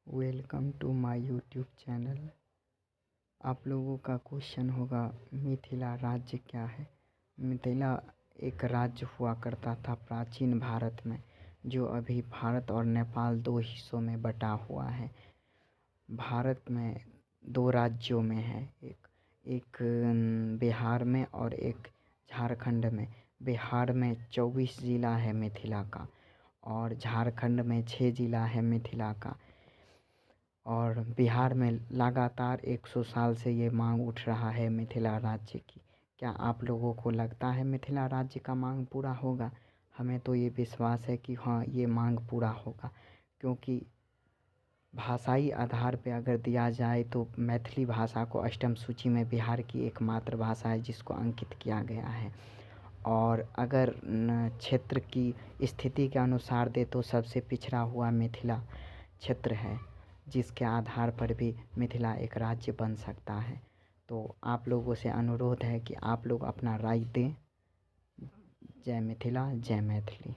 Welcome to my YouTube channel. आप लोगों का क्वेश्चन होगा मिथिला राज्य क्या है। मिथिला एक राज्य हुआ करता था प्राचीन भारत में, जो अभी भारत और नेपाल दो हिस्सों में बटा हुआ है। भारत में दो राज्यों में है, एक बिहार में और एक झारखंड में। बिहार में 24 ज़िला है मिथिला का और झारखंड में 6 ज़िला है मिथिला का। और बिहार में लगातार 100 साल से ये मांग उठ रहा है मिथिला राज्य की। क्या आप लोगों को लगता है मिथिला राज्य का मांग पूरा होगा? हमें तो ये विश्वास है कि हाँ, ये मांग पूरा होगा, क्योंकि भाषाई आधार पे अगर दिया जाए तो मैथिली भाषा को अष्टम सूची में बिहार की एकमात्र भाषा है जिसको अंकित किया गया है। और अगर क्षेत्र की स्थिति के अनुसार दे तो सबसे पिछड़ा हुआ मिथिला क्षेत्र है, जिसके आधार पर भी मिथिला एक राज्य बन सकता है। तो आप लोगों से अनुरोध है कि आप लोग अपना राय दें। जय मिथिला, जय मैथिली।